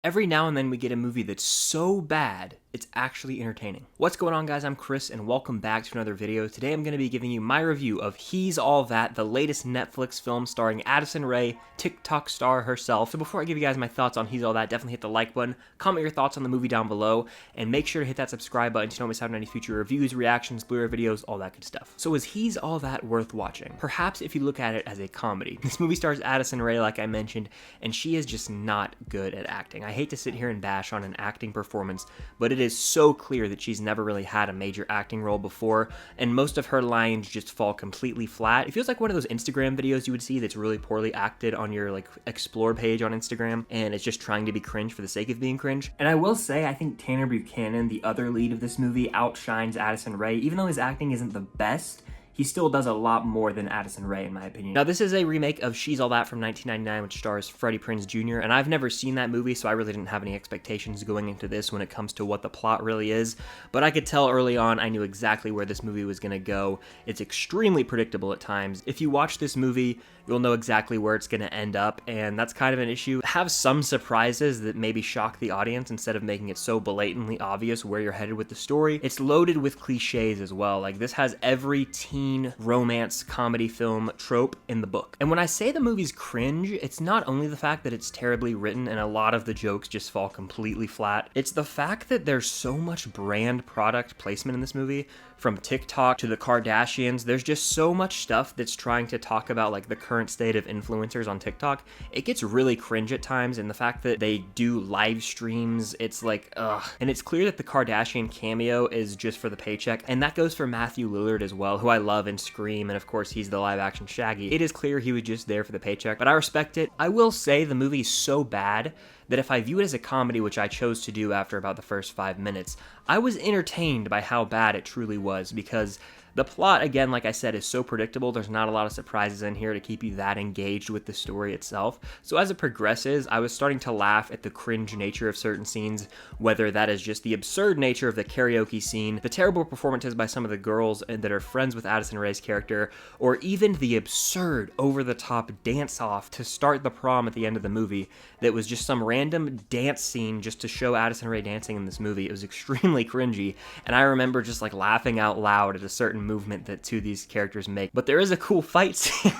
Every now and then we get a movie that's so bad, it's actually entertaining. What's going on, guys? I'm Chris, and welcome back to another video. Today I'm going to be giving you my review of He's All That, the latest Netflix film starring Addison Rae, TikTok star herself. So before I give you guys my thoughts on He's All That, definitely hit the like button, comment your thoughts on the movie down below, and make sure to hit that subscribe button so you don't miss out on any future reviews, reactions, Blu-ray videos, all that good stuff. So is He's All That worth watching? Perhaps if you look at it as a comedy. This movie stars Addison Rae, like I mentioned, and she is just not good at acting. I hate to sit here and bash on an acting performance, but it is so clear that she's never really had a major acting role before, and most of her lines just fall completely flat. It feels like one of those Instagram videos you would see that's really poorly acted on your explore page on Instagram, and it's just trying to be cringe for the sake of being cringe. And I will say, I think Tanner Buchanan, the other lead of this movie, outshines Addison Rae. Even though his acting isn't the best, he still does a lot more than Addison Rae, in my opinion. Now, this is a remake of She's All That from 1999, which stars Freddie Prinze Jr., and I've never seen that movie, so I really didn't have any expectations going into this when it comes to what the plot really is, but I could tell early on I knew exactly where this movie was going to go. It's extremely predictable at times. If you watch this movie, you'll know exactly where it's going to end up, and that's kind of an issue. Have some surprises that maybe shock the audience instead of making it so blatantly obvious where you're headed with the story. It's loaded with cliches as well. Like, this has every teen romance comedy film trope in the book. And when I say the movie's cringe, it's not only the fact that it's terribly written and a lot of the jokes just fall completely flat, it's the fact that there's so much brand product placement in this movie. From TikTok to the Kardashians, there's just so much stuff that's trying to talk about like the current state of influencers on TikTok. It gets really cringe at times, and the fact that they do live streams, it's like, ugh. And it's clear that the Kardashian cameo is just for the paycheck, and that goes for Matthew Lillard as well, who I love in Scream, and of course he's the live action Shaggy. It is clear he was just there for the paycheck, but I respect it. I will say the movie's so bad that if I view it as a comedy, which I chose to do after about the first 5 minutes, I was entertained by how bad it truly was, because the plot, again, like I said, is so predictable. There's not a lot of surprises in here to keep you that engaged with the story itself. So as it progresses, I was starting to laugh at the cringe nature of certain scenes, whether that is just the absurd nature of the karaoke scene, the terrible performances by some of the girls that are friends with Addison Rae's character, or even the absurd, over-the-top dance-off to start the prom at the end of the movie that was just some random dance scene just to show Addison Rae dancing in this movie. It was extremely cringy, and I remember just like laughing out loud at a certain movement that two of these characters make. But there is a cool fight scene.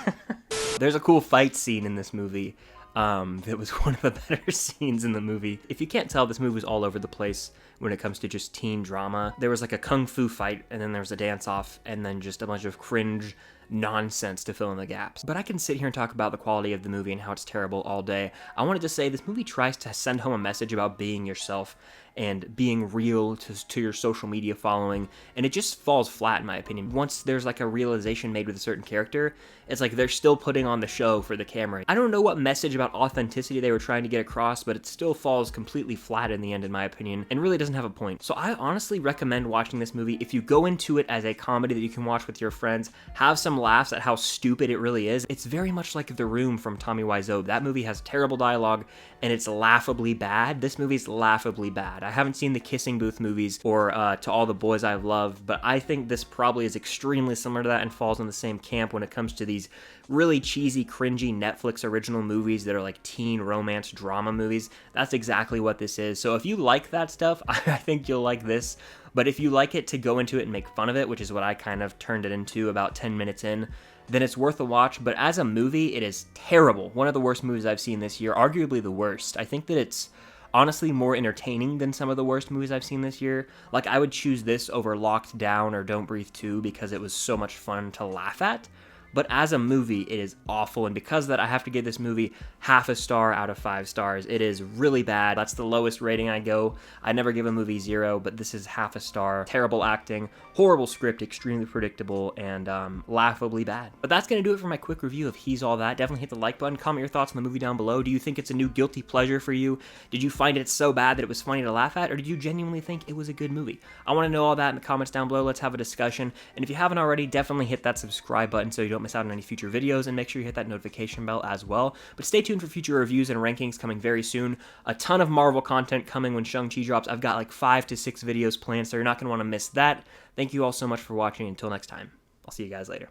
There's a cool fight scene in this movie that was one of the better scenes in the movie. If you can't tell, this movie was all over the place when it comes to just teen drama. There was like a kung fu fight, and then there was a dance-off, and then just a bunch of cringe nonsense to fill in the gaps. But I can sit here and talk about the quality of the movie and how it's terrible all day. I wanted to say this movie tries to send home a message about being yourself and being real to your social media following, and it just falls flat in my opinion. Once there's like a realization made with a certain character, it's like they're still putting on the show for the camera. I don't know what message about authenticity they were trying to get across, but it still falls completely flat in the end in my opinion, and really doesn't have a point. So I honestly recommend watching this movie if you go into it as a comedy that you can watch with your friends, have some laughs at how stupid it really is. It's very much like The Room from Tommy Wiseau. That movie has terrible dialogue, and it's laughably bad. This movie's laughably bad. I haven't seen the Kissing Booth movies or To All the Boys I've Loved, but I think this probably is extremely similar to that and falls in the same camp when it comes to these really cheesy, cringy Netflix original movies that are like teen romance drama movies. That's exactly what this is. So if you like that stuff, I think you'll like this. But if you like it to go into it and make fun of it, which is what I kind of turned it into about 10 minutes in, then it's worth a watch. But as a movie, it is terrible. One of the worst movies I've seen this year, arguably the worst. I think that it's honestly more entertaining than some of the worst movies I've seen this year. Like, I would choose this over Locked Down or Don't Breathe 2 because it was so much fun to laugh at. But as a movie, it is awful, and because of that, I have to give this movie half a star out of 5 stars. It is really bad. That's the lowest rating I go. I never give a movie 0, but this is half a star. Terrible acting, horrible script, extremely predictable, and laughably bad. But that's going to do it for my quick review of He's All That. Definitely hit the like button, comment your thoughts on the movie down below. Do you think it's a new guilty pleasure for you? Did you find it so bad that it was funny to laugh at, or did you genuinely think it was a good movie? I want to know all that in the comments down below. Let's have a discussion, and if you haven't already, definitely hit that subscribe button so you don't miss out on any future videos, and make sure you hit that notification bell as well. But stay tuned for future reviews and rankings coming very soon. A ton of Marvel content coming when Shang-Chi drops. I've got like 5 to 6 videos planned, so you're not going to want to miss that. Thank you all so much for watching. Until next time, I'll see you guys later.